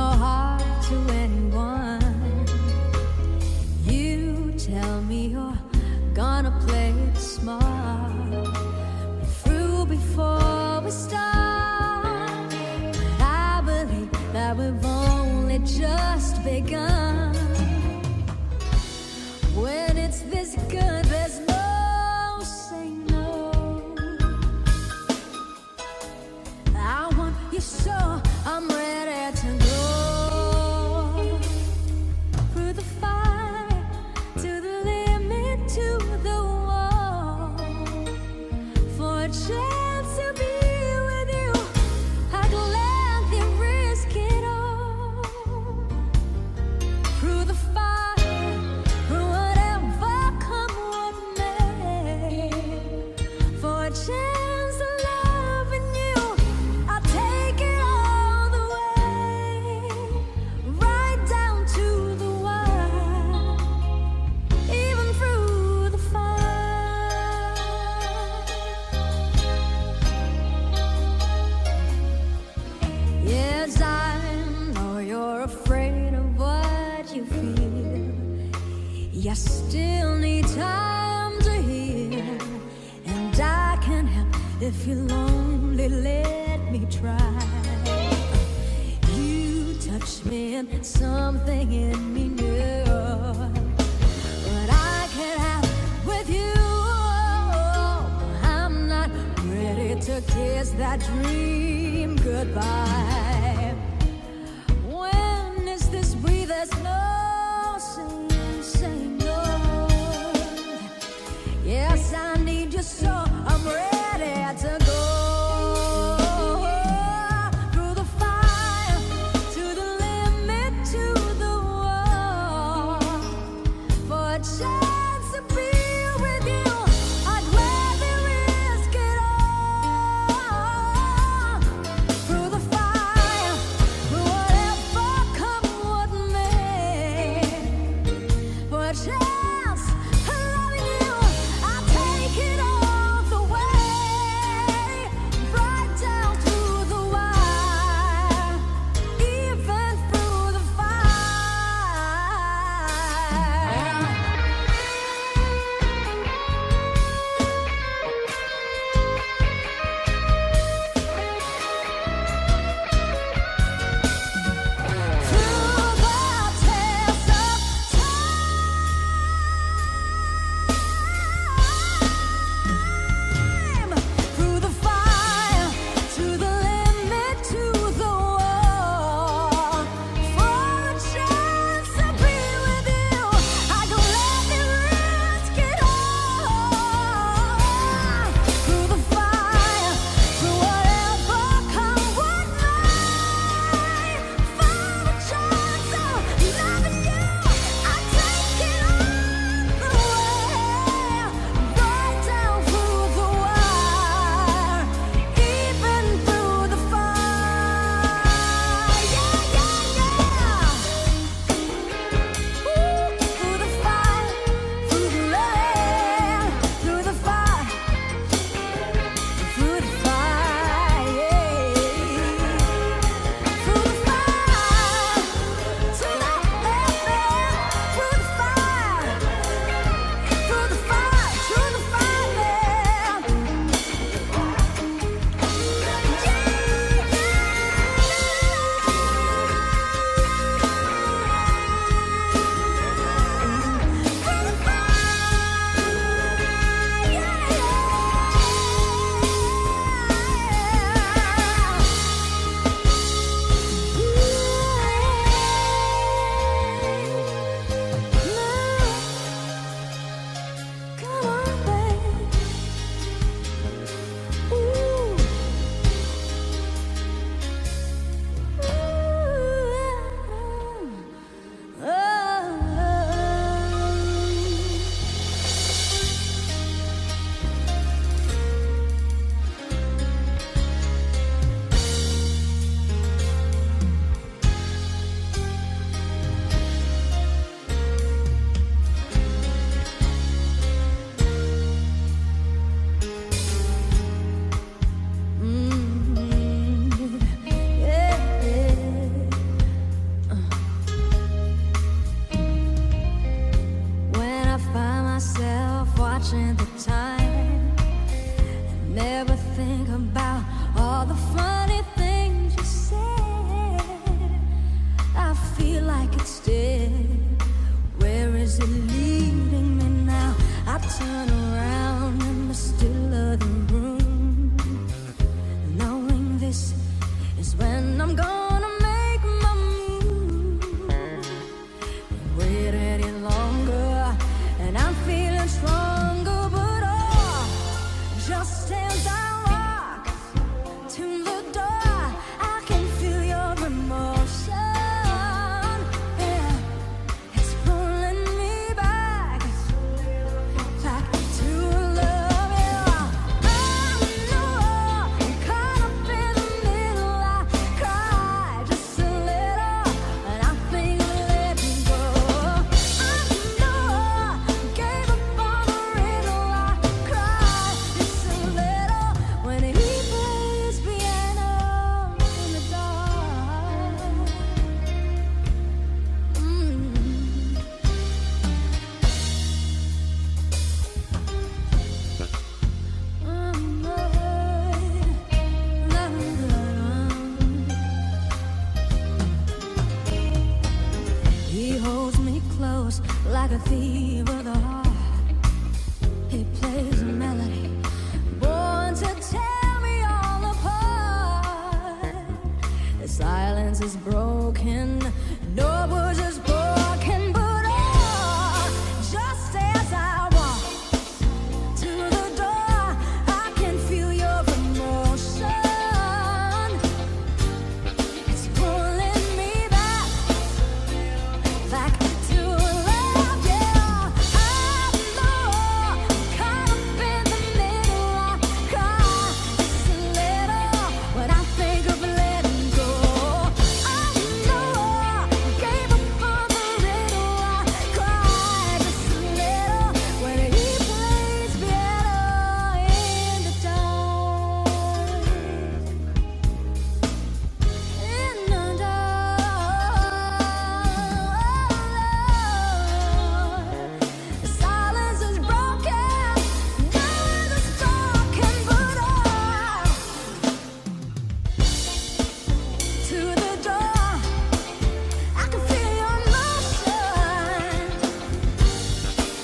your heart to anyone. You tell me you're gonna play it smart. We're through before we start, but I believe that we've only just begun. When it's this good, there's no saying no. I want you so I'm ready to go through the fire, to the limit, to the wall. For a chance to be with you, I'd gladly risk it all. Through the fire, through whatever come what may. For a chance to love in you, I'll take it all the way, right down to the wire, even through the fire. Yes, I know you're afraid of what you feel. You still need time to heal, and I can help if you're lonely. Let me try. You touch me and something in me new, but I can't have it with you. I'm not ready to kiss that dream goodbye. When is this breathe? There's no saying no. Yes, I need you so I'm ready to go through the fire, to the limit, to the wall. For a chance to be with you, I'd gladly risk it all. Through the fire, but still, where is it leading me now? I turn around in the still of the room, knowing this is when I'm gonna make my move. Wait any longer, and I'm feeling stronger, but oh, just as I walk to the door, I can feel your emotion. Yeah, it's pulling me back to love. Yeah, I know I'm caught up in the middle. I cry just a little, and I think of letting go. I know I gave up on the riddle. I cry just a little when he plays piano in the dark. He holds me close like a thief of the heart. He plays a melody born to tear me all apart. The silence is broken, no words is broken, but oh, just as I walk to the door, I can feel your emotion. It's pulling me back to love. Yeah, I know, caught up in the middle. I cry just a little when I think of letting go. I know, gave up on the riddle. I cry just a little when he plays piano in the dark. In the dark, the silence is broken, no one is talking but I. To the door, I can feel your emotion.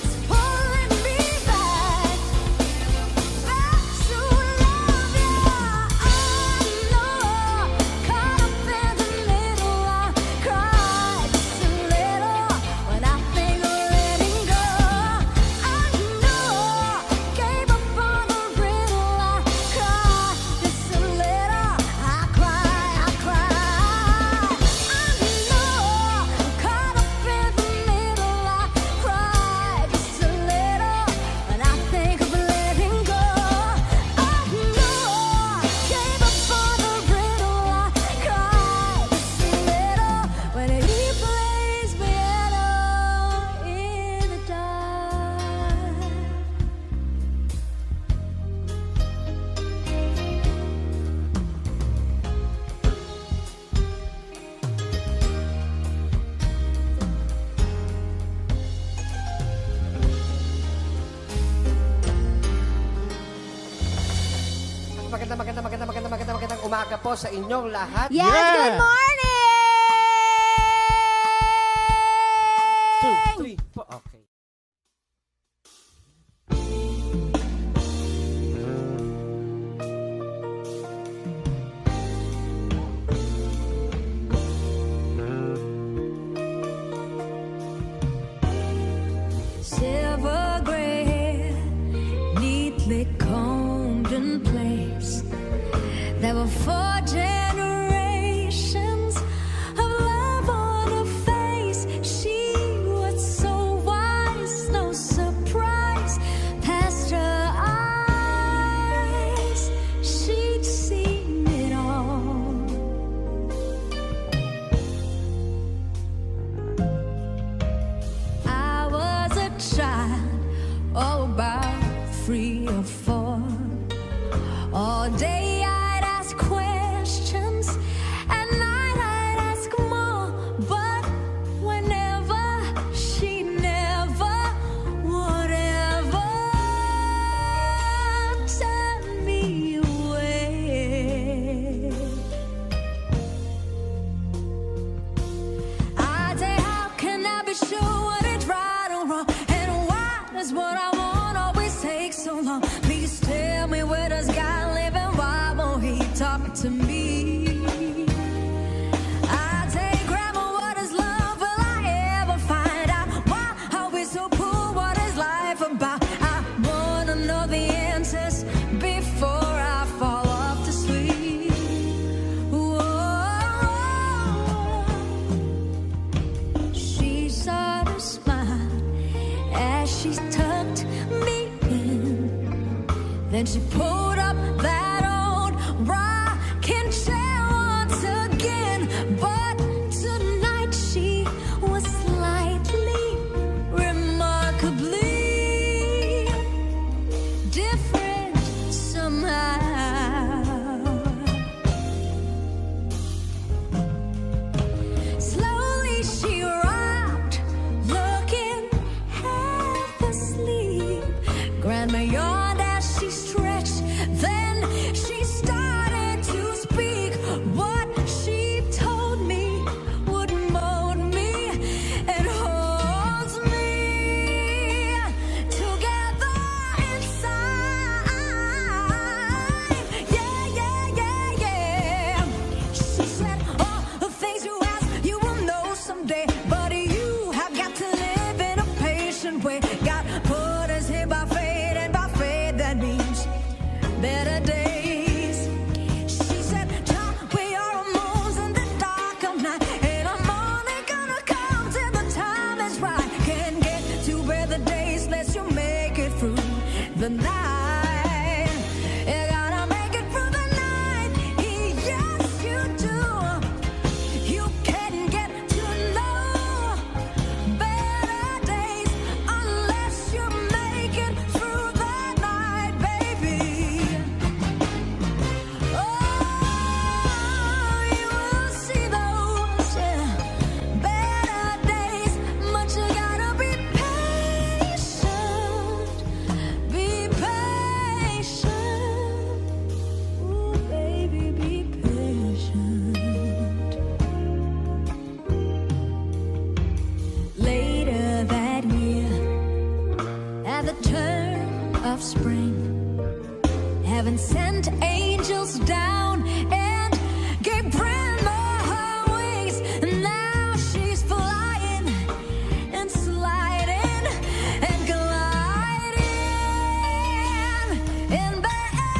It's pulling me back to love. Yeah, I know, caught up in the middle. I cry just a little when I think of letting go. I know, gave up on the riddle. I cry just a little. I cry. I know, caught up in the middle. I cry just a little when I think of letting go. I know, gave up on the riddle. I cry just a little when he plays piano in the dark. Magandang umaga po sa inyong lahat. Yes, good morning! 2, 3, 4. Okay. Silver gray, neatly combed in place. There were 4 generations of love on her face. She was so wise, no surprise. Past her eyes, she'd seen it all. I was a child, oh, about 3 or 4. All day I'd ask questions, at night I'd ask more. But whenever she never would ever turn me away. I'd say, is what I want, always takes so long. Please tell me, where does God live and why won't he talk to me? I take Grandma, what is love? Will I ever find out? Why are we so poor? What is life about? I wanna know the answers before I fall off to sleep. Whoa. She sort of smiled as she tucked me in. Then she pulled up that old rocking chair once again. But tonight she was slightly, remarkably different somehow. Slowly she rocked, looking half asleep. Grandma yawned as she stretched, then she started to speak. What she told me would mold me and holds me together inside. Yeah, yeah, yeah, yeah. She said, all the things you ask, you will know someday. But you have got to live in a patient way. God put us here by faith, and by faith that means better days. She said, child, we are a moons in the dark of night, and I'm only gonna come till the time is right. Can't get to better days unless you make it through the night. You gotta make it through the night. Yes, you do. You can get to know better days unless you make it through the night, baby. Oh, you will see those better days, but you gotta be patient. Be patient. Ooh, baby, be patient. Later that year, at the turn of spring, heaven sent angels down and gave Grandma her wings. Now she's flying and sliding and gliding in better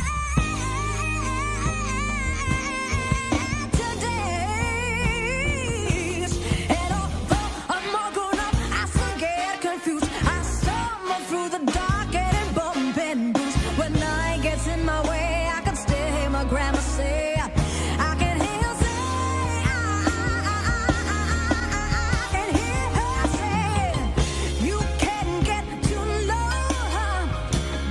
days. And although I'm all grown up, I still get confused. I stumble through the dark and bump and bruise. When night gets in my way, I can still hear my grandma say, I can hear her say, I can hear her say, you can get to know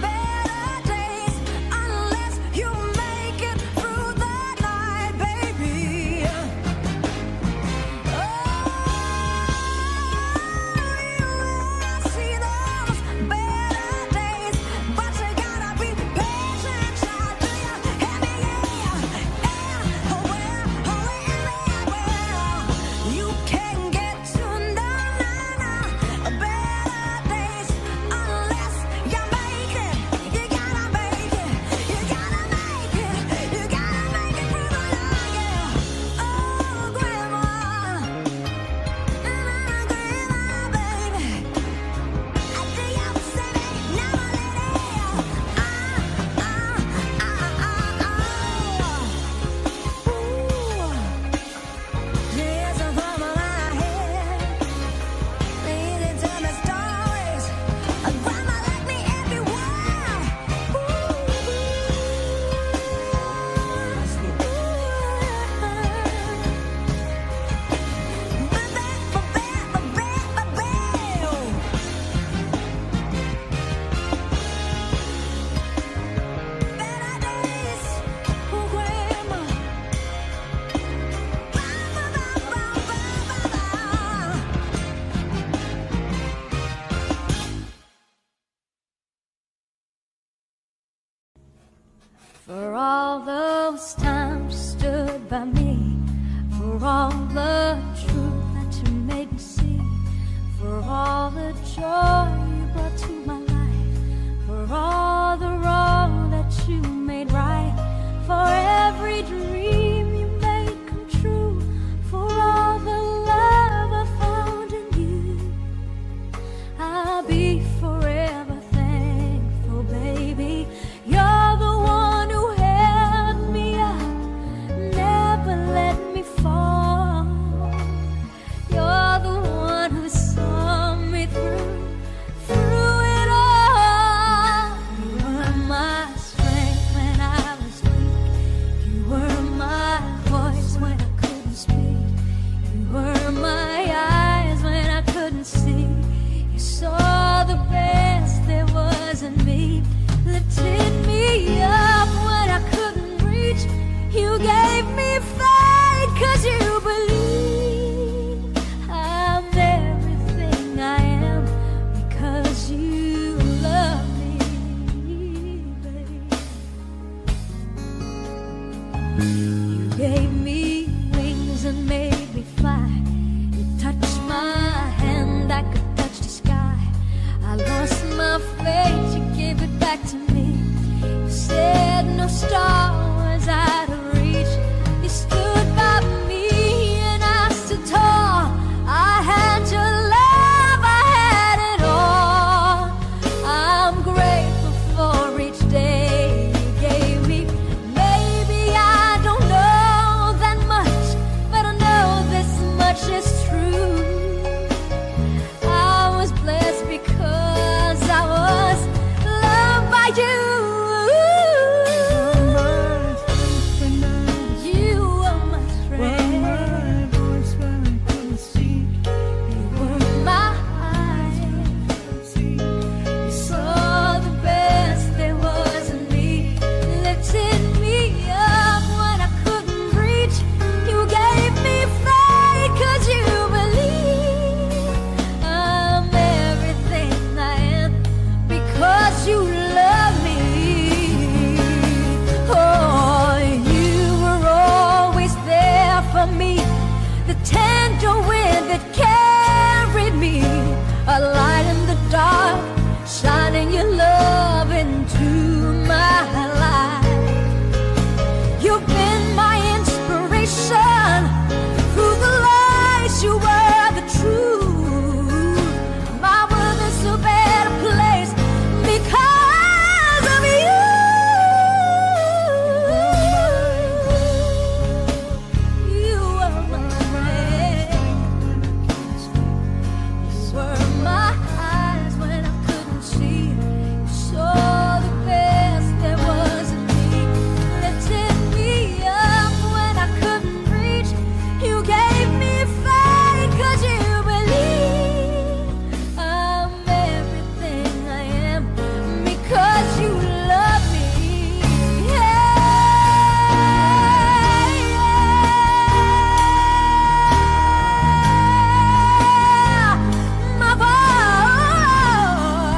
better days unless you make it through the night, baby. Oh, you will see those better days, but you gotta be patient, child. Do you hear me? Yeah, oh, well, you can get to know better days unless you make it. You gotta make it. You gotta make it. You gotta make it through the night, yeah. Oh, Grandma, Grandma, baby. I do you say me now, lady? Ooh, tears are from my head. Please tell me stories. Grandma, let me everywhere. Better days, oh, Grandma. For all those times you stood by me, for all the truth that you made me see, for all the joy you brought to my life. lifted me up when I couldn't reach. You gave me faith 'cause you believe I'm everything I am because you love me, babe. You gave me wings and made me fly. You touched my hand, I could touch the sky. I lost my faith, you gave it back to me. You said no star was out of reach. You stood by me and I stood tall. I had your love, I had it all. I'm grateful for each day you gave me. Maybe I don't know that much, but I know this much is true. I was blessed because I was loved by you. You were my friend. You were my eyes. You saw the best there was in me. Lifted me up when I couldn't reach. You gave me faith 'cause you believe I'm everything I am because you love me. Oh, you were always there for me, the tender wind that carried me, a light in the dark, shining your love into my life. You've been my inspiration. Through the lies, you were the truth. My world is a better place because of you. You were my friend. You were my eyes when I couldn't see. You saw the best there was in me. Lifted me up when I couldn't reach. You gave me faith 'cause you believe I'm everything I am because you love me. My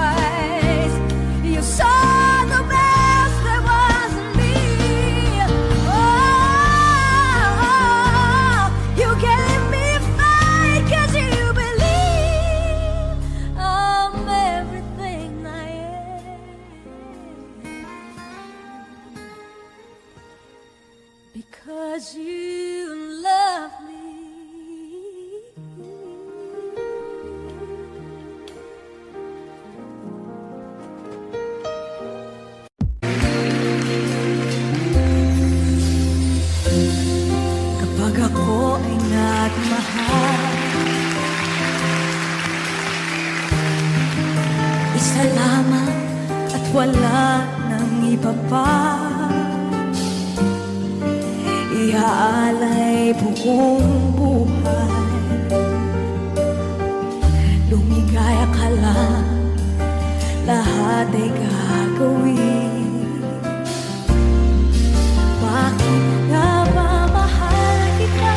voice, you saw the best there was in me. Oh, you gave me faith 'cause you believe I'm everything I am because you love me. Kapag ako ay nagmahal, isa lamang at wala nang iba pa. Iaalay buong buhay, lumigaya ka lang, lahat ay gagawin. Bakit nga ba mahal kita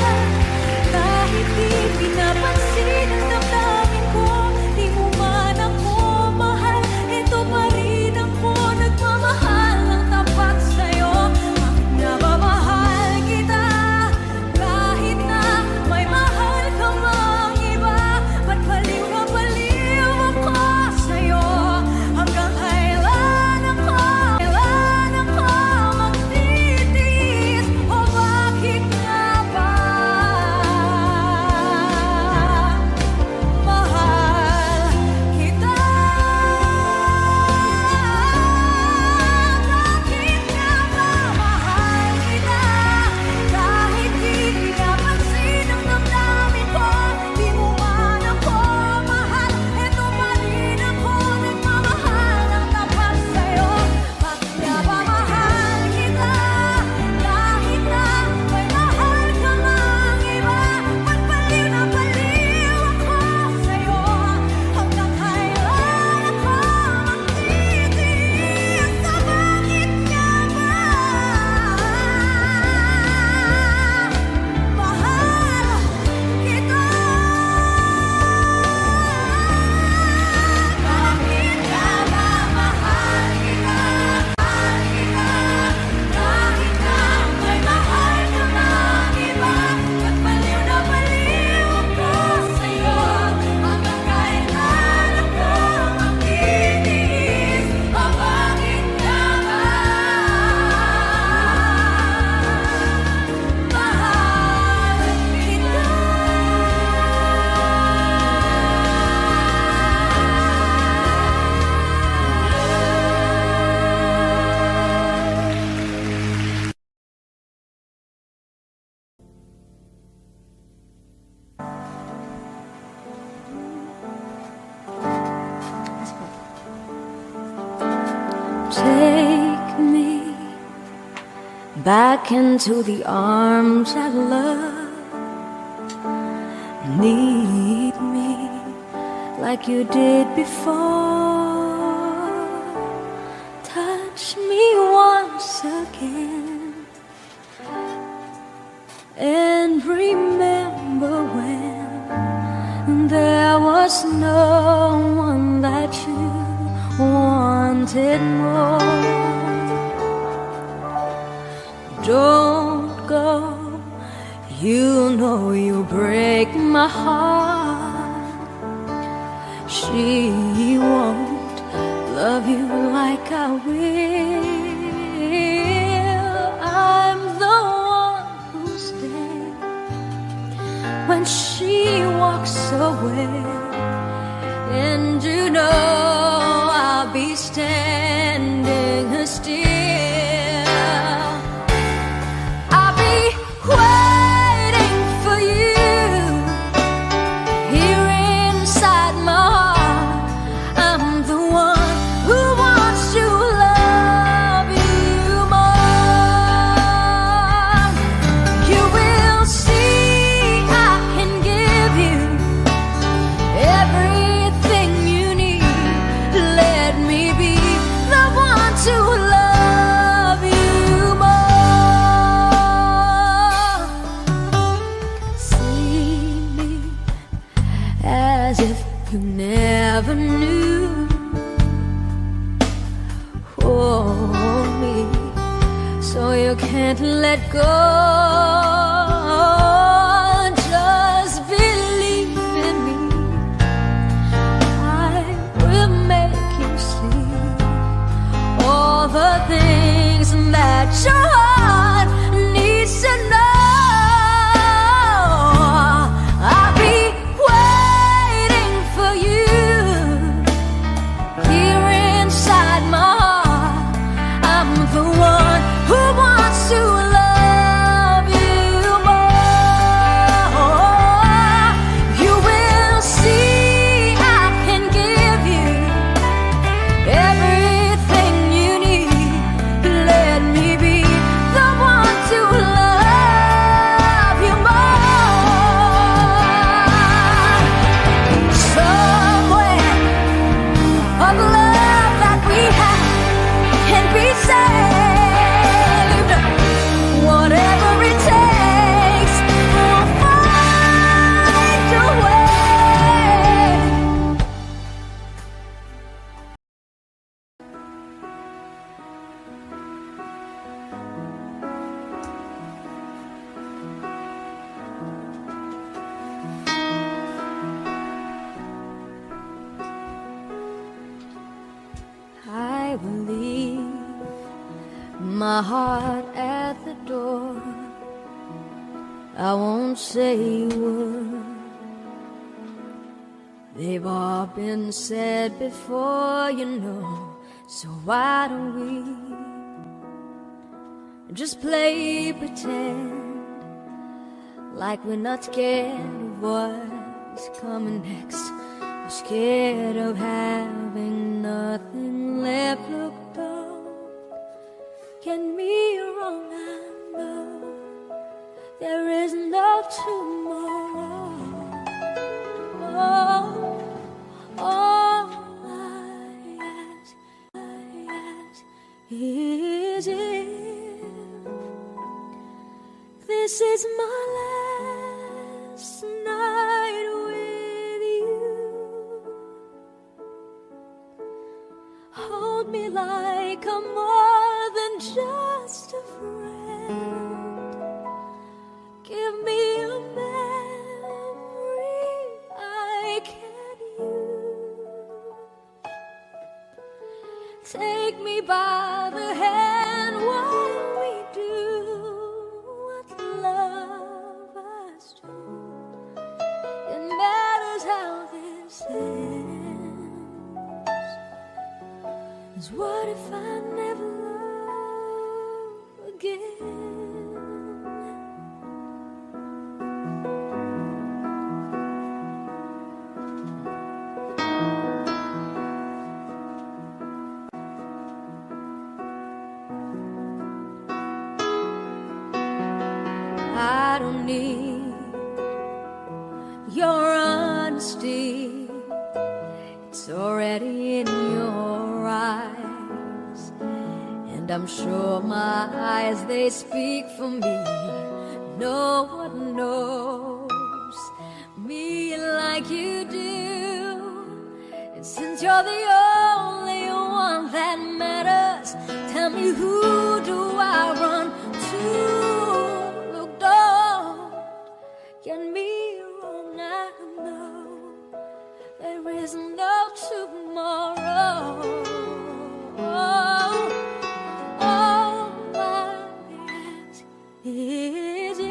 kahit di pinapansin ang damdamin ko? Di mo man ako mahal, ito pa rin ako nagmamahal ng tapat sa'yo. Bakit nga ba mahal kita kahit na may mahal back into the arms I love. Need me like you did before. Touch me once again and remember when there was no one that you wanted more. Don't go, you know you break my heart. She won't love you like I will. I'm the one who's there when she walks away, and you know I'll be standing still. I'll be waiting for you here inside my heart. I'm the one who wants to love you more. You will see I can give you everything you need. Let me be the one to love you more. See me as if you never knew. Hold me so you can't let go. Just believe in me, I will make you see all the things that your heart needs to know. I'll be waiting for you here inside my heart. I'm the one who wants to love you more. You will see I can give you everything you need. Let me be the one to love you more. Somewhere of love that we have can be saved. Whatever it takes, we'll find a way. I will leave my heart at the door. I won't say a word. They've all been said before, you know. So why don't we just play pretend like we're not scared of what's coming next? We're scared of having nothing left. Look, don't get me wrong, I know there is no tomorrow. Oh, all I ask is if this is my last night with you, hold me like I'm more than just a friend. Give me a memory I can use. Take me by the hand while we do what love us do. It matters how this ends. 'Cause what if I never love again? honesty. It's already in your eyes, and I'm sure my eyes, they speak for me. No one knows me like you do, and since you're the only one that matters, tell me, who do I run to? Look, don't get me wrong, I know there is no tomorrow. All I ask is if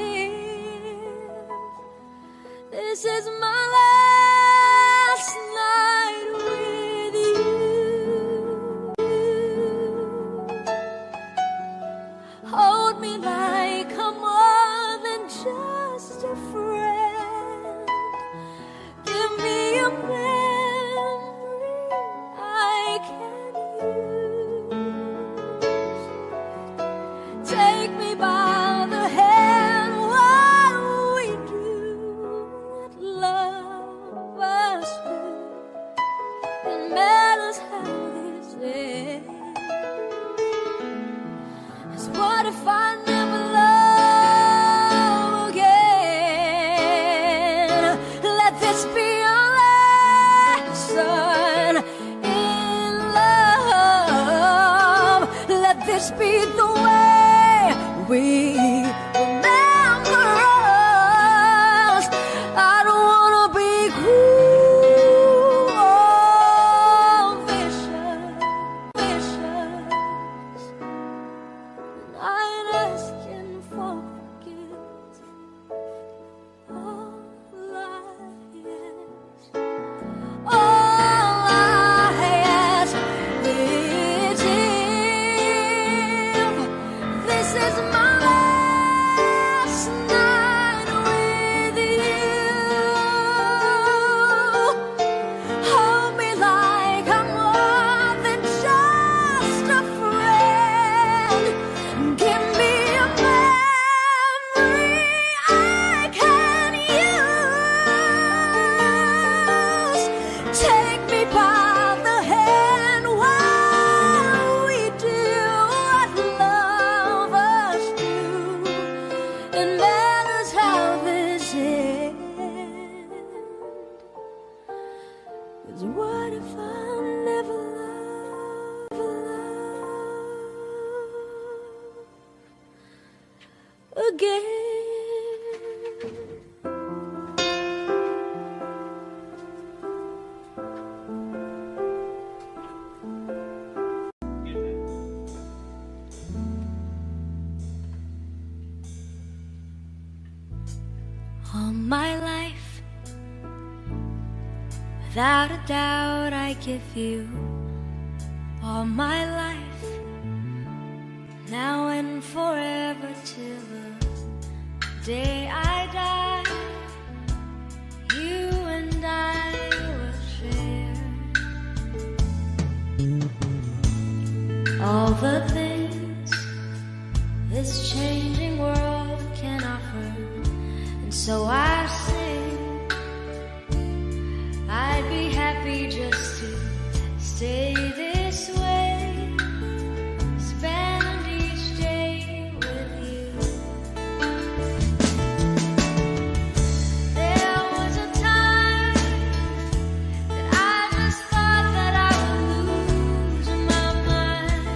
this is my last night with you. Hold me like I'm more than just a friend. Give me a memory I can use. Take me by the hand while we do what lovers do. It matters how this ends. 'Cause what if I never love again? Let this be our lesson in love. Let this be the way we remember us. I don't wanna be cruel or vicious. I ain't asking for forgiveness. All I ask is if this is my last night with you. Hold me like I'm more than just a friend. Give me a memory I can use. Take me by the hand while we do what lovers do. It matters how this ends. 'Cause what if I never love again? All my life, without a doubt, I give you all my life, now and forever, till the day I die. You and I will share all the things this changing world can offer. And so I sing, I'd be happy just to stay this way, spend each day with you. There was a time that I just thought that I would lose my mind.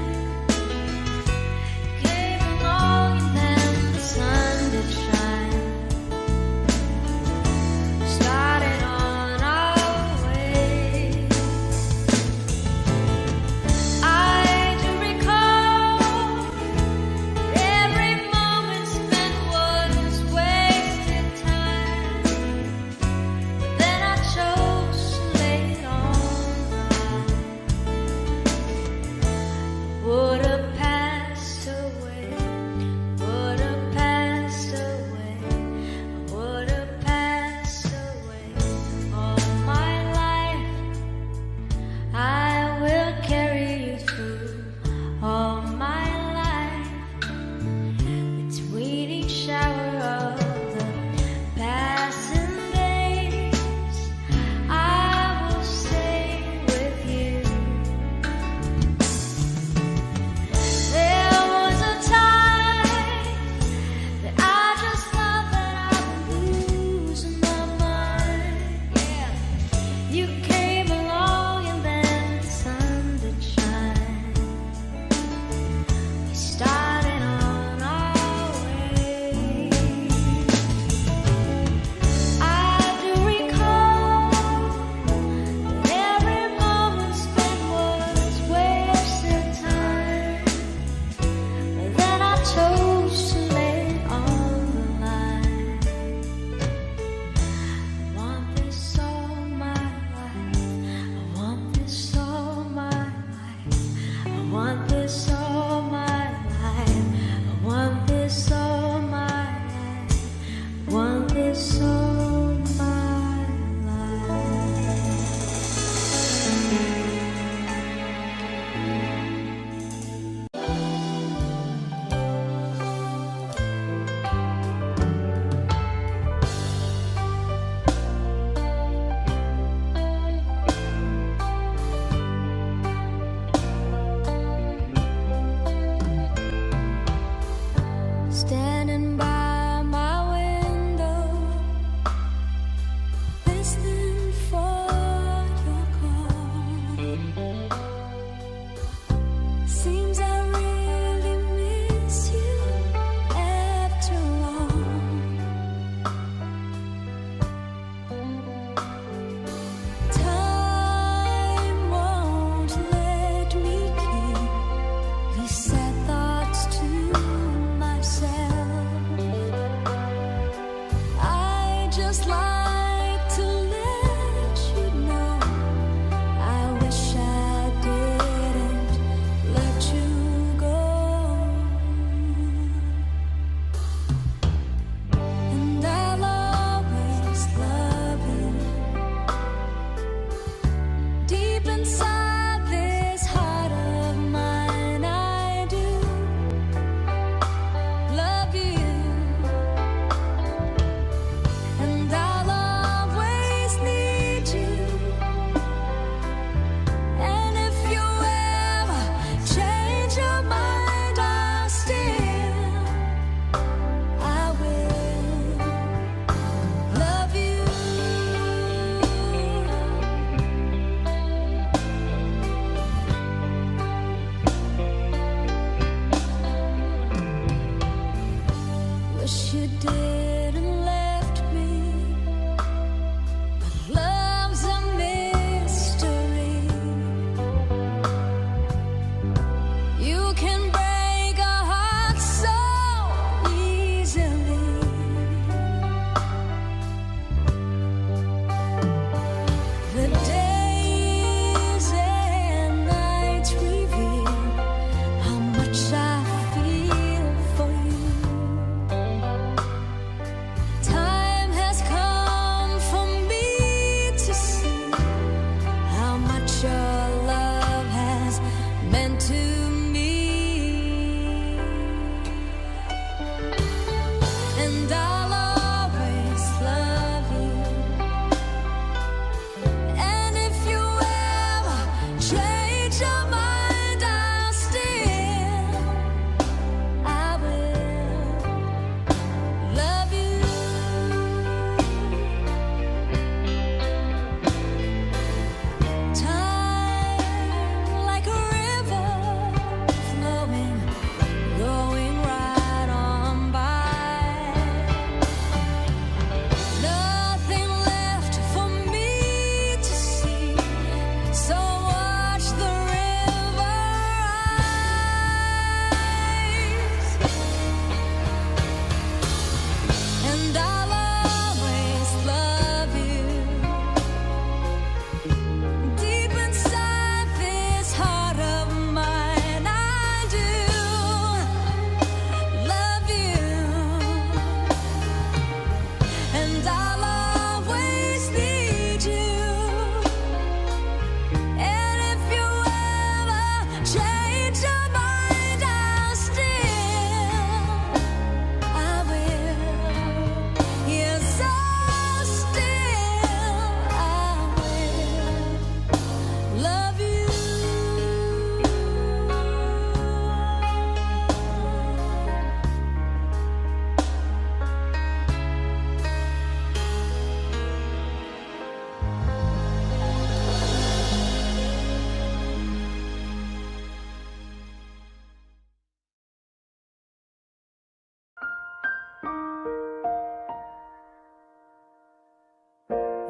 You came along and then the sun did shine. We started on our way. I do recall that every moment spent was wasted time. But then I chose to lay it on the line. I want this all my life.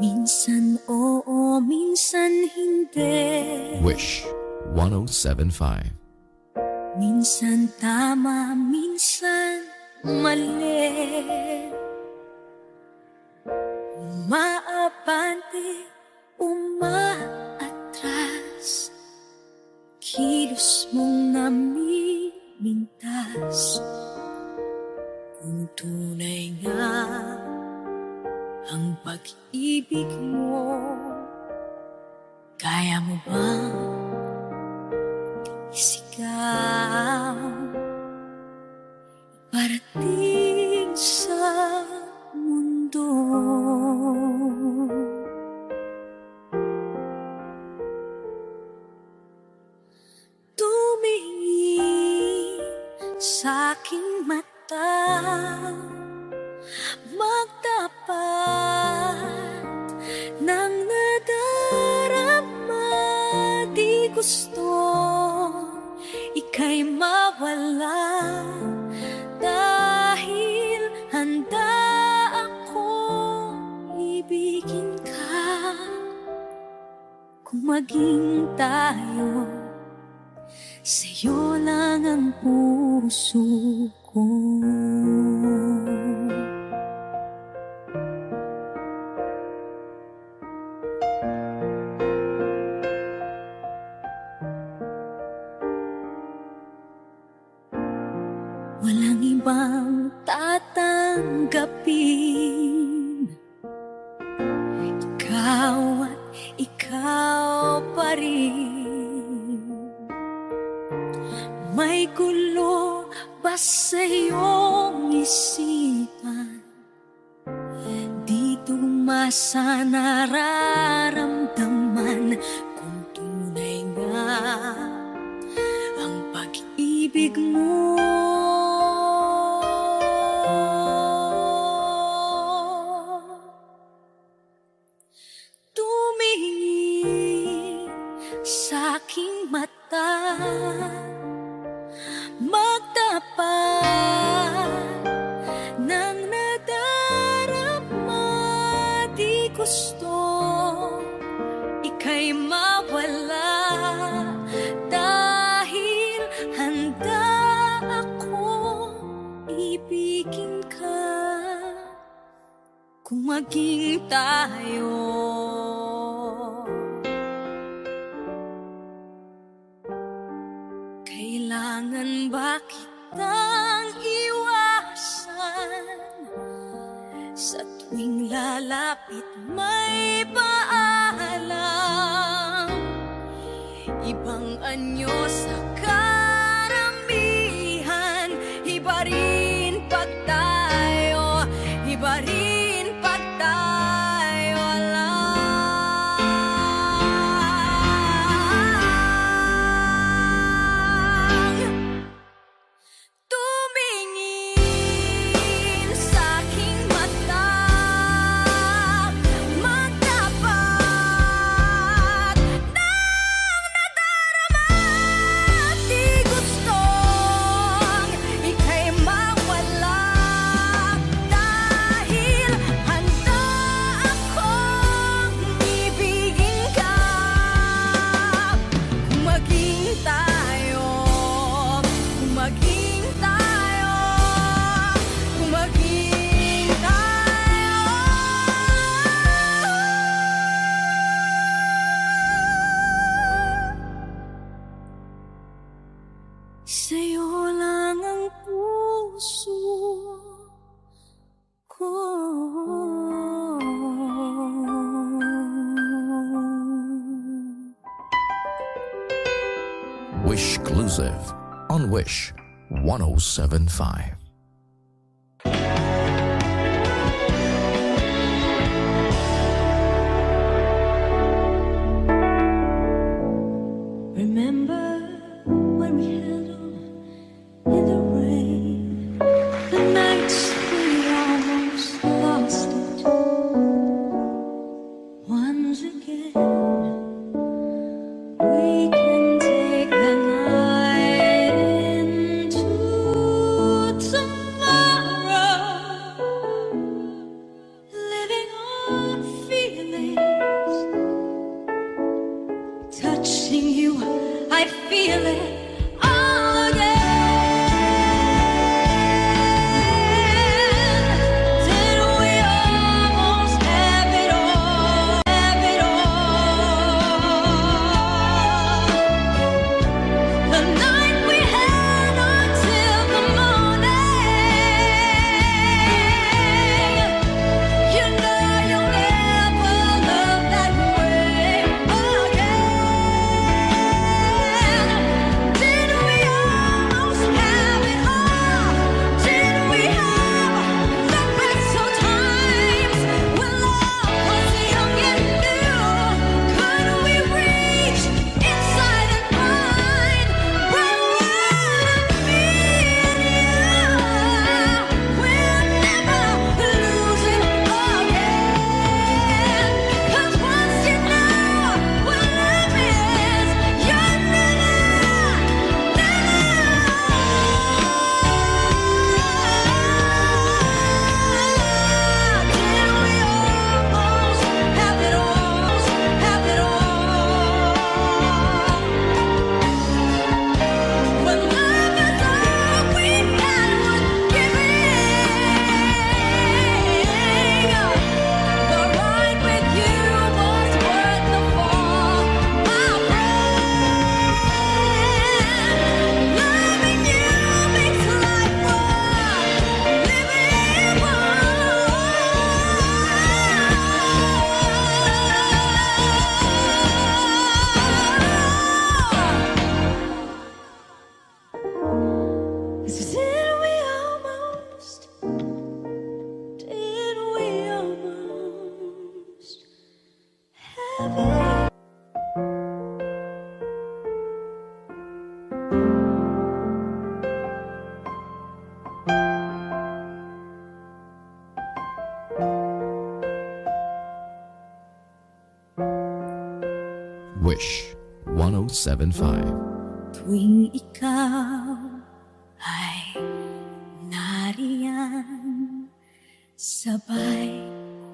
Minsan oo, minsan hindi. Wish 1075. Minsan tama, minsan mali. Umaabante, umaatras, kilos mong namimintas. Kung tunay nga ang pag-ibig mo, kaya mo bang isigaw parating sa mundo? Tumingin sa aking mata, magtapat ng nadarama. Di gusto ika'y mawala, dahil handa akong ibigin ka. Kung maging tayo, sa'yo lang ang puso ko. Walang ibang tatanggapin, ikaw at ikaw pa rin. May gulo ba sa iyong isipan? Di tumasa nararamdaman kung tunay nga ang pag-ibig mo. Tumingin sa aking mata, magtapat ng nadarama. Di gusto ika'y mawala, dahil handa akong ibigin ka. Kung maging tayo, kailangan ba kitang iwasan? Sa tuwing lalapit may paalam, ibang anyo sa karamihan. Iba rin pag tayo, iba rin pag tayo lang. Tumingin sa aking mata, magtapat ng nadarama. Di gustong ika'y mawala, dahil handa akong ibigin ka. Kung maging tayo, kung maging tayo, kung maging tayo. Sa'yo lang ang puso ko. Wish exclusive on Wish 1075. Remember when we held on in the rain, the nights we almost lost it. Once again, we can take the night into tomorrow, living on feeling. I feel it all again. Did we almost have it all? Have it all? The night we had until the morning. You know you'll never love that way again. Did we almost have it all? Did we have the best of times when love was young and new? Could we reach inside and find where me and you will never lose it again? 'Cause once you know what love is, you're Did we almost have it? Wish 1075. Tuwing ikaw ay nariyan, sabay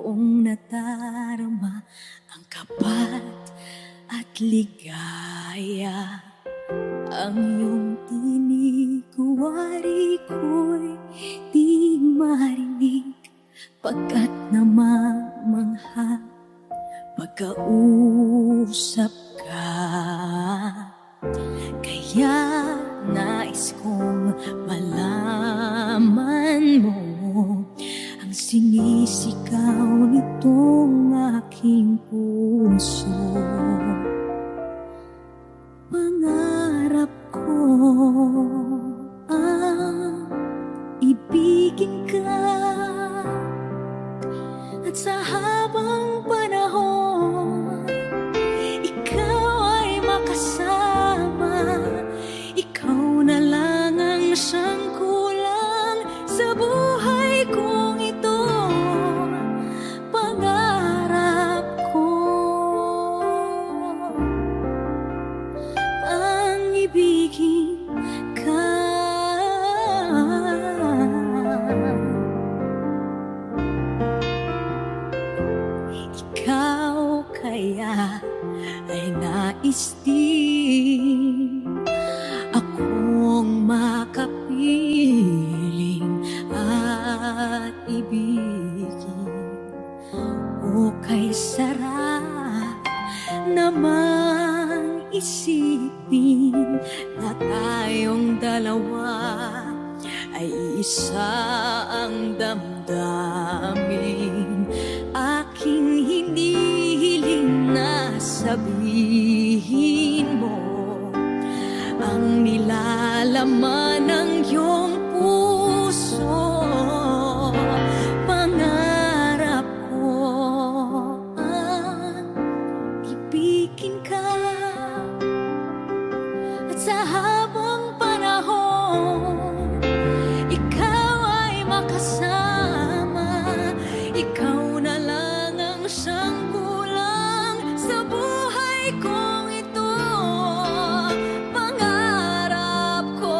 kong nadarama ang kapat at ligaya. Ang iyong tinig, wari ko'y di marinig, pagkat namamangha pagkausap ka. Kaya nais kong malaman mo ang sinisigaw nitong aking puso. Pangarap ko ang ibigin ka, at sa habang panahon ikaw ay makasama. Ikaw na lang ang siyang kulang sa buhay kong ito. Pangarap ko ang ibigin ka. Ikaw kaya ay nais din akong makapiling at ibigin. O kay sarap naman isipin na tayong dalawa ay isa ang damdamin. Aking hinihiling na sabihin mo ang nilalaman ng iyong puso. Pangarap ko ang ibigin ka, at sa habang panahon ikaw ay makasama. Ikaw na lang ang siyang kulang sa buhay kong ito. Pangarap ko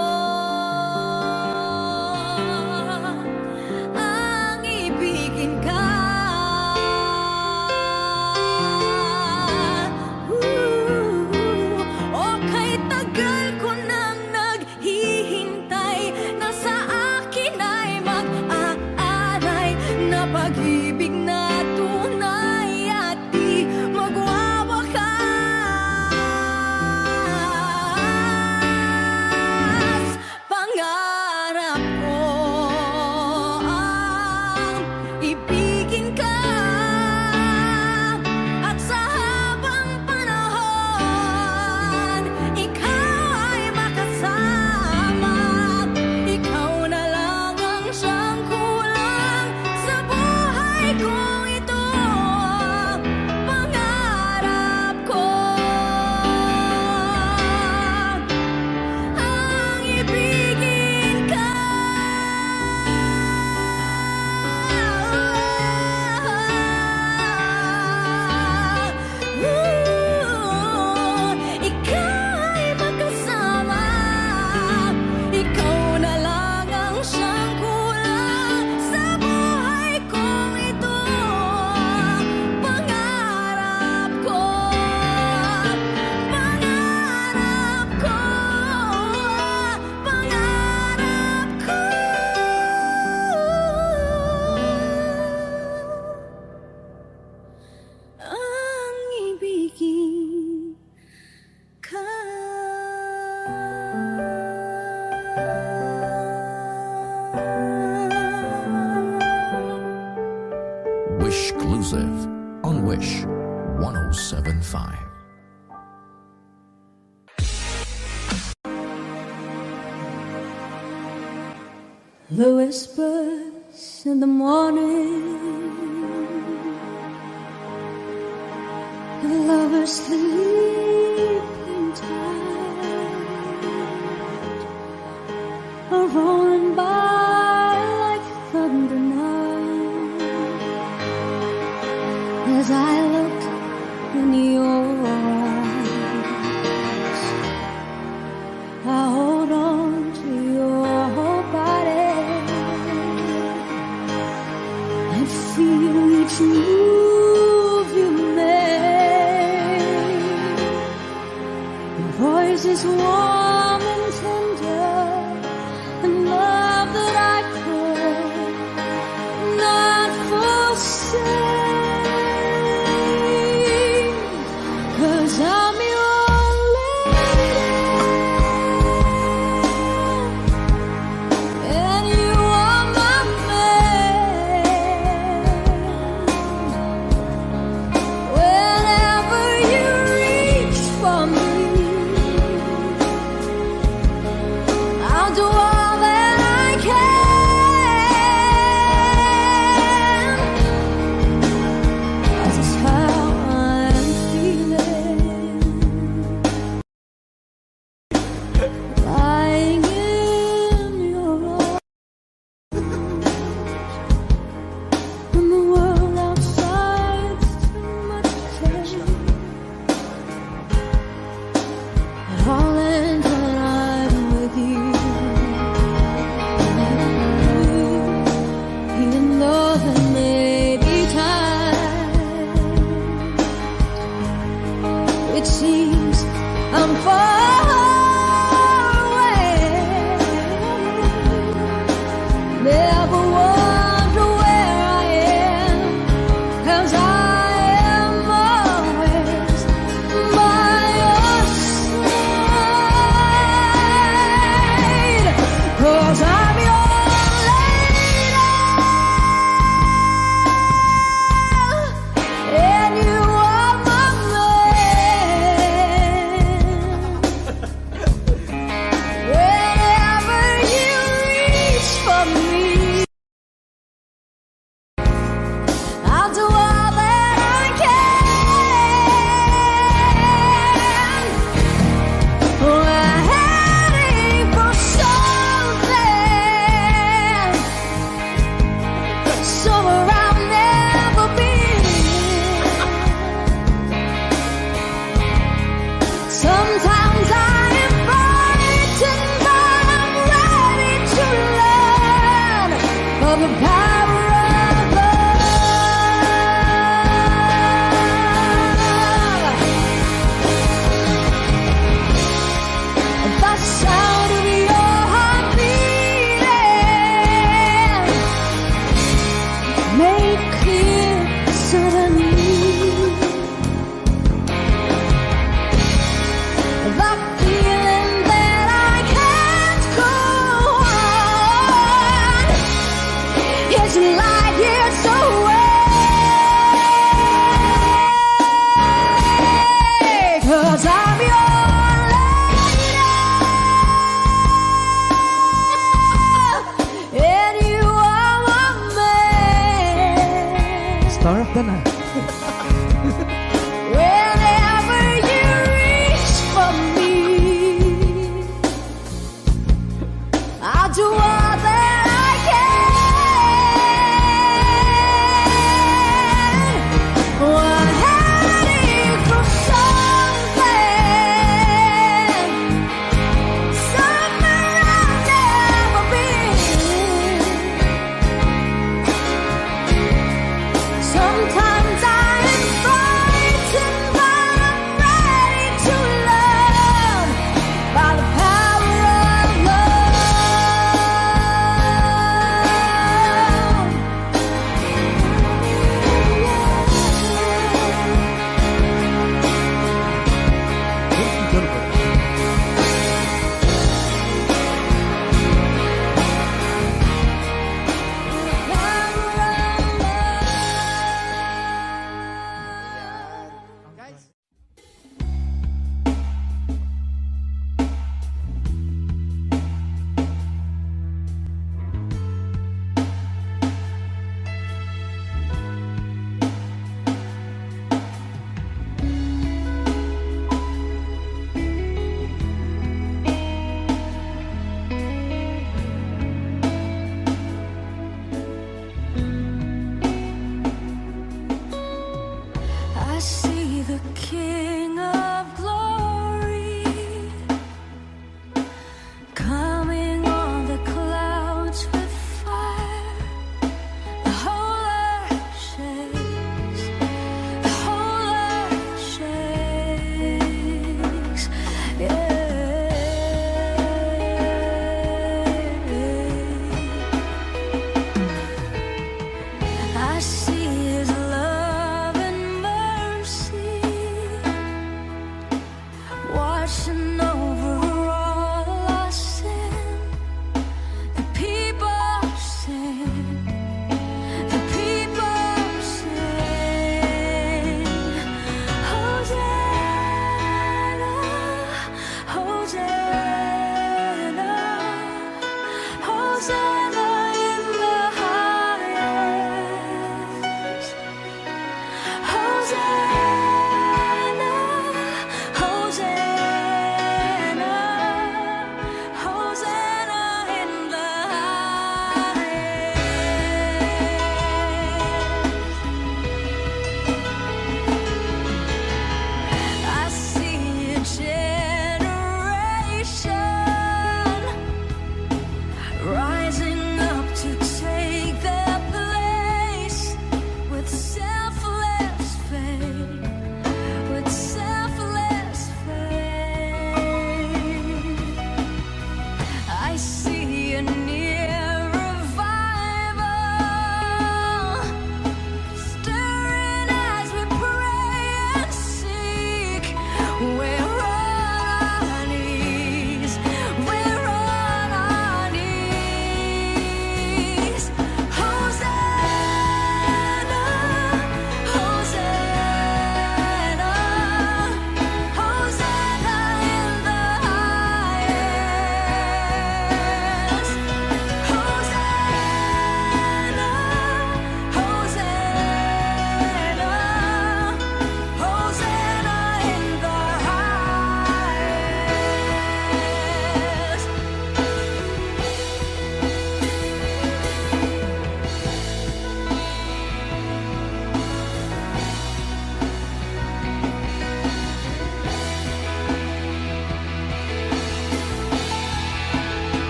1075. The whispers in the morning, the lovers sleeping tight, are rolling by like thunder now. As I look in your eyes, I hold on to your body and feel each move you make. Your voice is warm and tender, and love that I could not forsake. 'Cause I'm your lady, and you are my man. Whenever you reach for me, I'll do all that I can. This is how I'm feeling, lying in your arms, when the world outside's too much change. It all ends when I'm with you, even though there may be times it seems I'm far away. Never wonder where I am, 'cause I am always by your side. 'Cause I'm your lady, and you are my man. Whenever you reach for me, I'll do all that I can. Waiting for something somewhere I'll never be. Sometimes I am frightened, but I'm ready to learn of the power of love. The sound of your heart beating made clear suddenly. The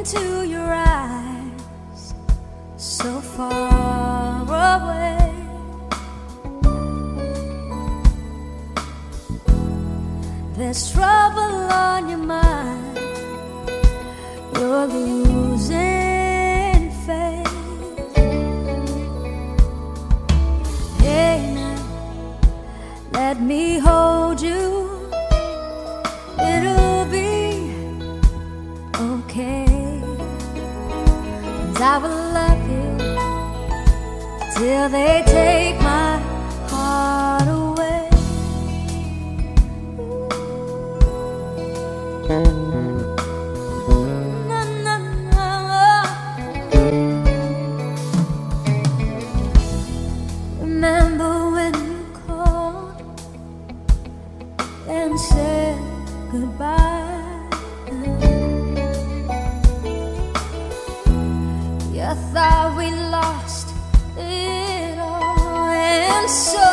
into your eyes, so far away. There's trouble on your mind, you're losing faith. Hey now, let me hold you, it'll be okay. 'Cause I will love you till they take my heart away. Na, na, na. Remember when you called and said goodbye? You thought we lost it all, and so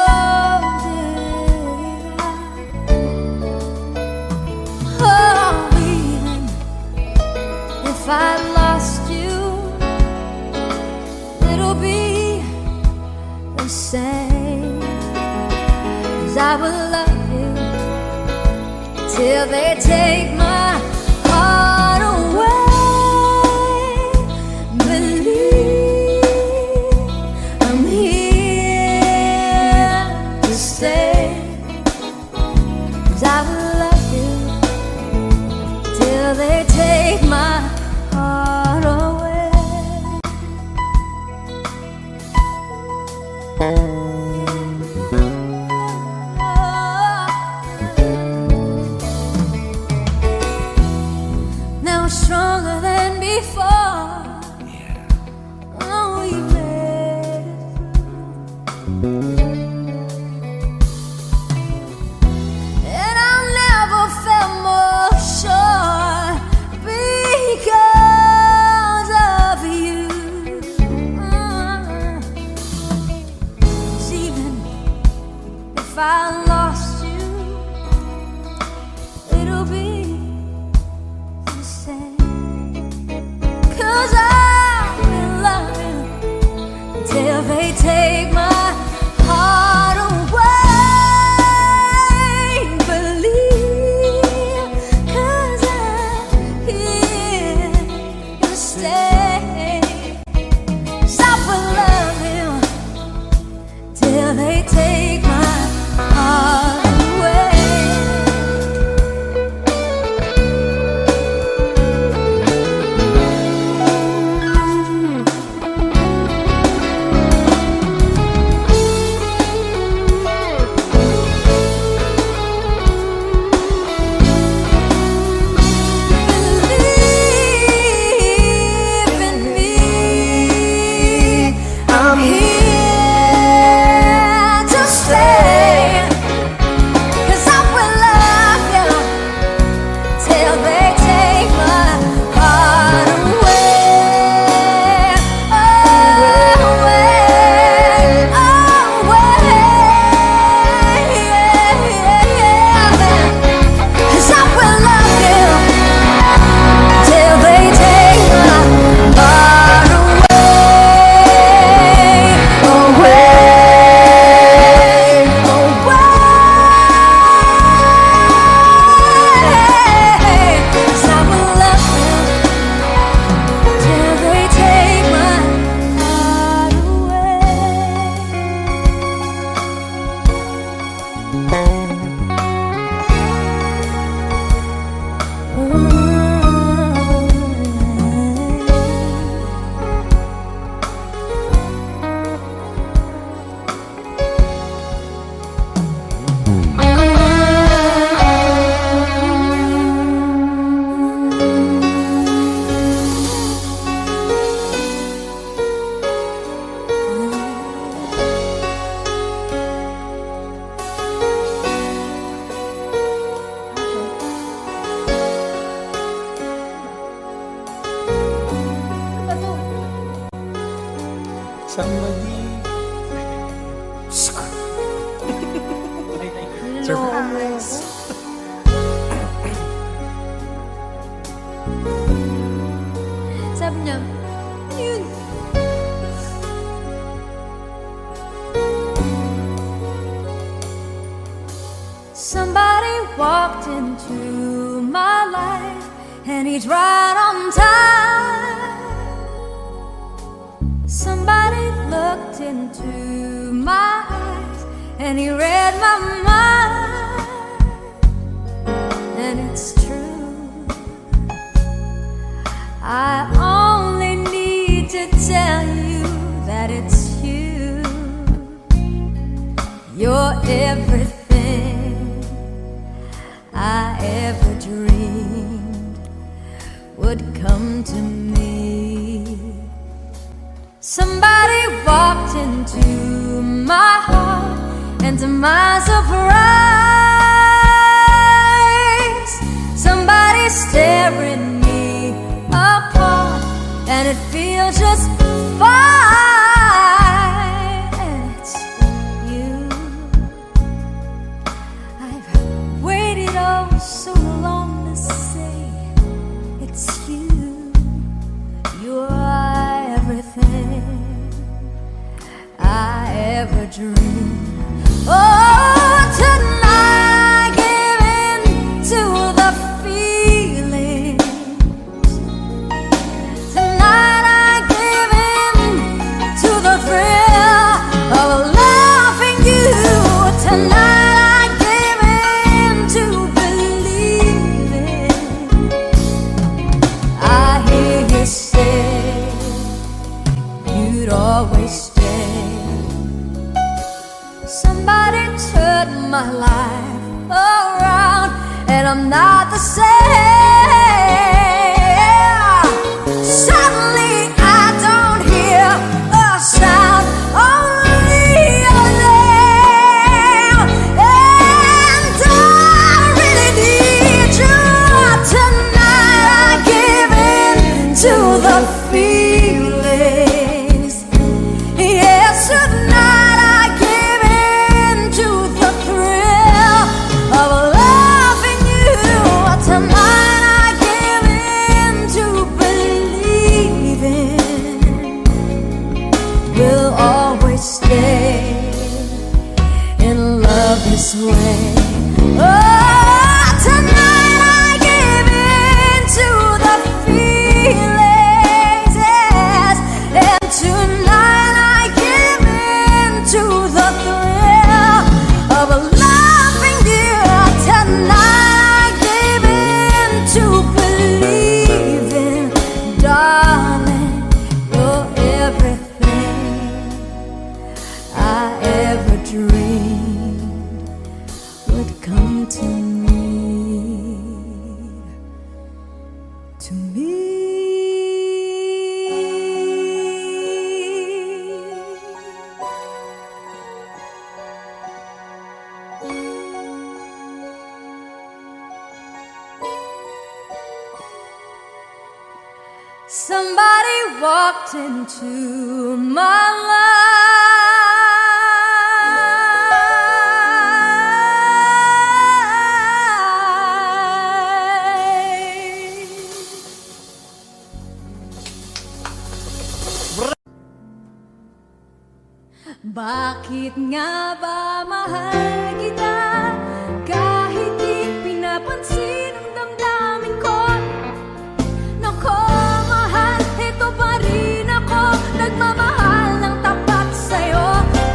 did I. Oh, even if I lost you, it'll be the same. 'Cause I will love you till they take my heart away. Believe I'm here to stay. 'Cause I will love you till they take my heart away. Now we're stronger than before. Oh, we made it through. And I'll never felt more sure because of you. 'Cause even if I lost you, it'll be the same. 'Cause I will love you till they take my heart away. Believe, 'cause I'm here to stay. 'Cause I will love you till they take my heart away. Believe in me, I'm here to stay. 'Cause I will love you till they take my heart away. Away, away. 'Cause I will love you till they take my heart away. Away, away. 'Cause I will love you till they take my heart Surprise. walked into my life, and he's right on time. Somebody looked into my eyes, and he read my mind. And it's true, I only need to tell you that it's you. You're everything I ever dreamed would come to me. Somebody walked into my heart, and to my surprise, somebody's staring me apart, and it feels just fine. And it's you. I've waited oh so long to say it's you. You are everything I ever dreamed. Oh, tonight I give in to the feelings. Tonight I give in to the thrill of loving you. Tonight I give in to believing. I hear you say you'd always stay. Somebody turned my life around, and I'm not the same. Suddenly I don't hear a sound, only a name. And I really need you. Tonight I give in to the feelings. Yes, tonight I give in to the thrill of loving you. Tonight I give in to believing we'll always stay in love this way. Oh, tonight I give in to the feelings, yes, and tonight I give in to the thrill of loving you. Tonight I give in to believing, darling, you're everything I ever dreamed would come to me. To me. Somebody walked into my life. Bakit nga ba mahal kita kahit di pinapansin ang damdamin ko? Nako, mahal, ito pa rin ako, nagmamahal ng tapat sa'yo.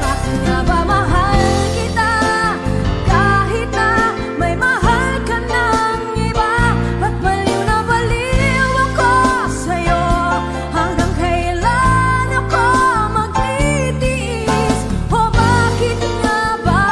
Bakit nga ba mahal kita kahit na may mahal ka ng iba? At baliw na baliw ako sa'yo, hanggang kailan ako magtitiis? O bakit nga ba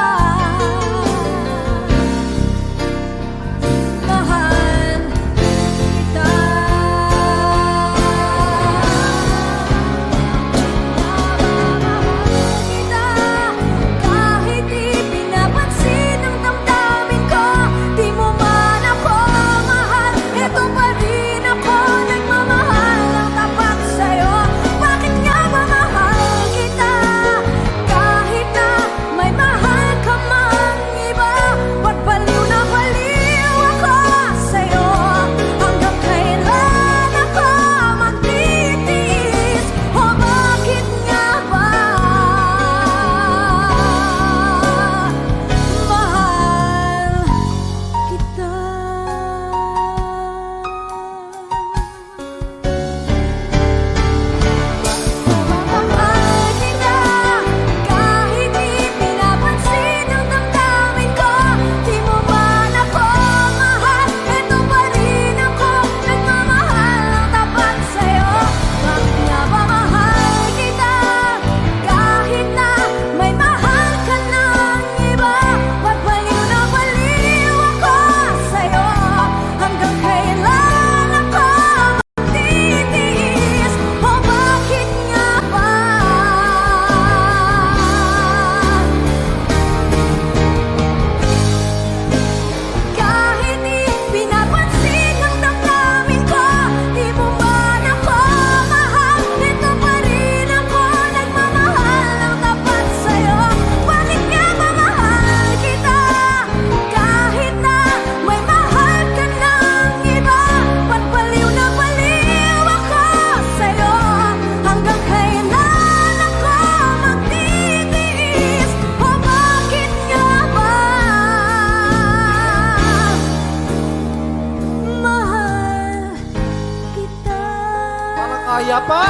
Kaya pa?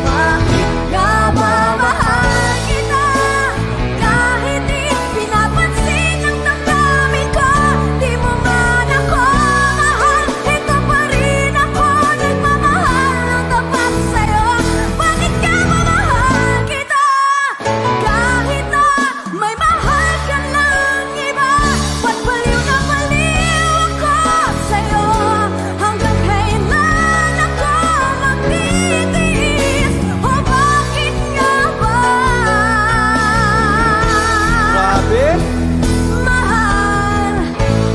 Bakit nga ba mahal kita? Kahit di pinapansin ang damdamin ko, di mo man ako mahal. Ito pa rin ako, nagmamahal ng tapat sa'yo. Bakit nga ba mahal kita? Kahit na may mahal ka ng iba, ba't baliw na baliw ako sa'yo? Hanggang kailan ako magtitiis? O bakit nga ba Grabe. mahal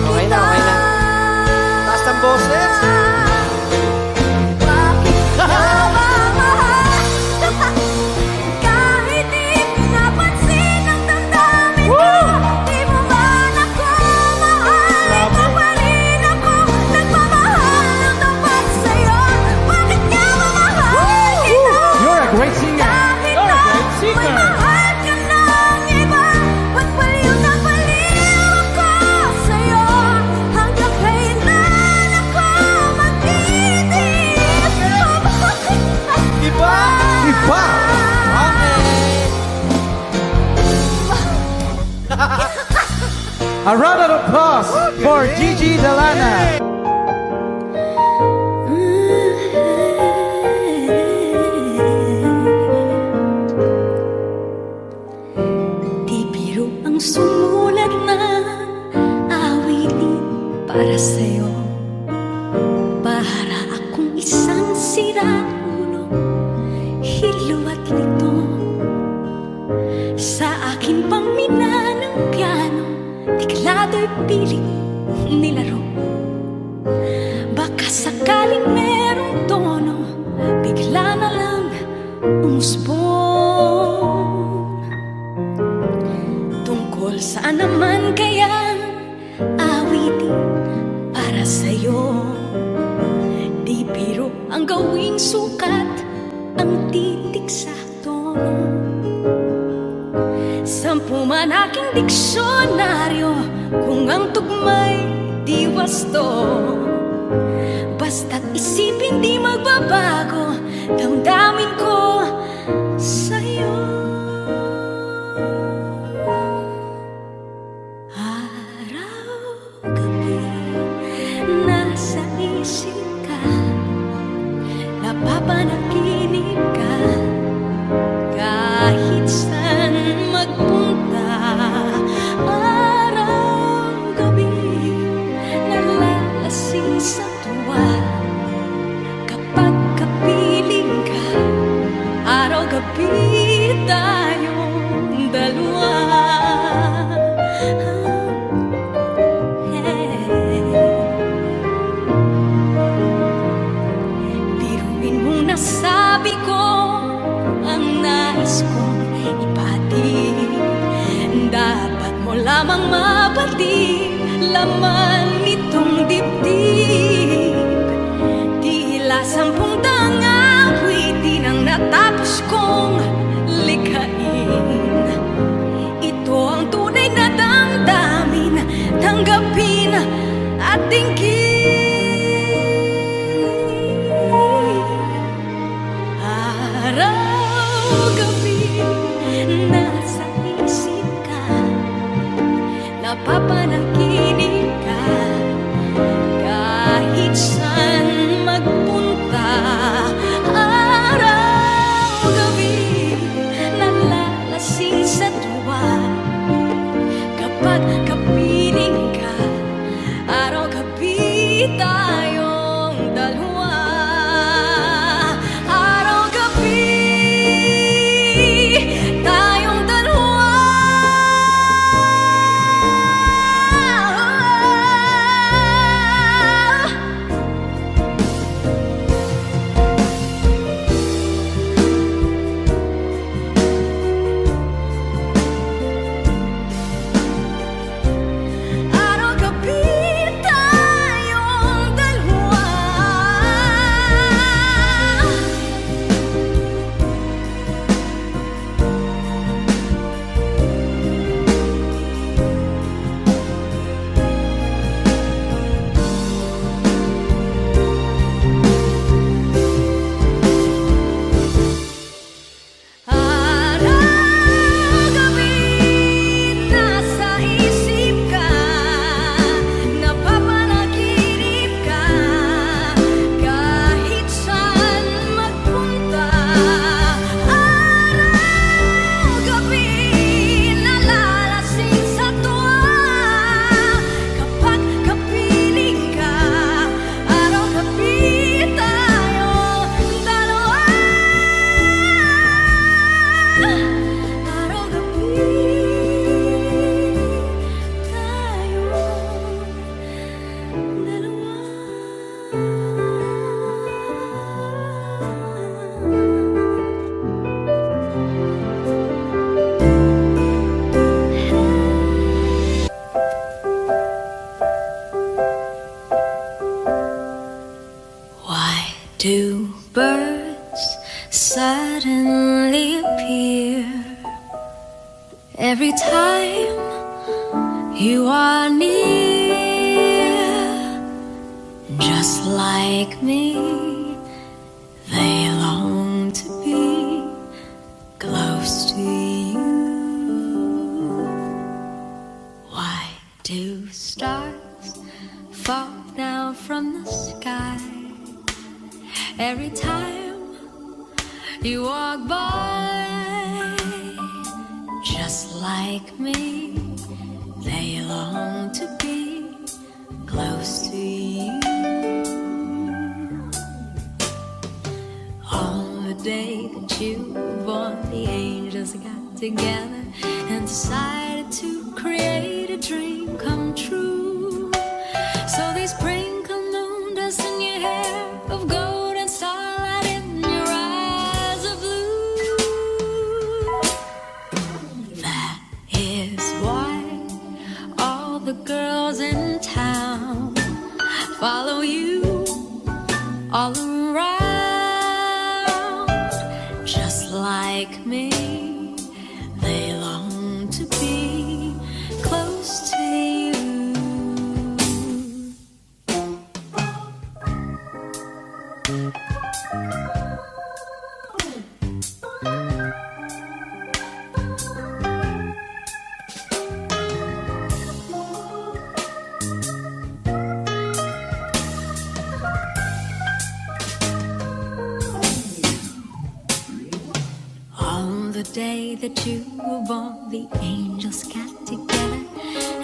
Okay na, okay na. Taas ng boses. Bakit nga ba mahal? Kahit di pinapansin ang damdamin ko, di mo man ako mahal. Ito pa rin ako, nagmamahal ng tapat sa'yo. Bakit nga ba mahal kita? You're a great singer. Kahit You're a na great singer. may mahal ka ng iba, ba't baliw na baliw ako sa'yo? Hanggang kailan ako magtitiis? O bakit nga Iba? Iba. A round of applause for Gigi Delana. Di biro ang sumulat na awitin para sa'yo. Para akong isang siraulo, hilo at lito. Sa akin pang mina ng piano, tiklado'y piling nilaro. Baka sakaling merong tono, bigla na lang umusbong. Tungkol saan naman kaya awitin para sa'yo? Di biro ang gawing sukat, ang titik sa tono. Sampu man aking diksyonaryo, kung ang tugma'y di wasto. Basta't isipin di magbabago, damdamin ko sa'yo. Araw-gabi, nasa isip ka, napapanaginip ka. Kahit saan magpunta, araw-gabi, nalalasing sa tuwa. Kapag kapiling ka, araw-gabi tayong dalawa. Biruin mong nasabi ko ang nais kong ipatid. Dapat mo lamang mabatid laman nitong dibdib. Tila 10 awitin ang natapos kong likhain. Ito ang tunay na damdamin, tanggapin at tingin. Araw-gabi, nasa isip ka, napapanaginip ka. Kahit do birds suddenly appear every time you are near? Just like me, they long to be close to you. Why do stars fall down from the sky every time you walk by? Just like me, they long to be close to you. On the day that you were born, the angels got together and decided to create a dream come true. So they sprinkled moon dust in your hair of gold and starlight in your eyes of blue. That is why all the girls in town follow you all around. Just like me, they long to be close to you. On the day that you were born, the angels got together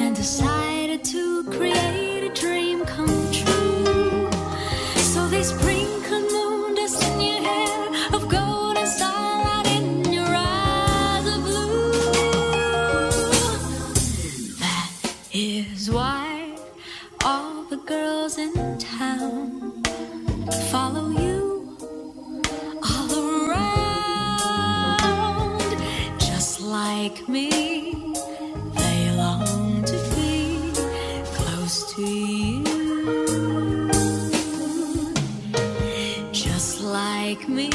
and decided to create a dream come true. So they sprinkled moon dust in your hair of gold and starlight in your eyes of blue. That is why all the girls in town follow you all around. Just like me, they long to be close to you. Just like me,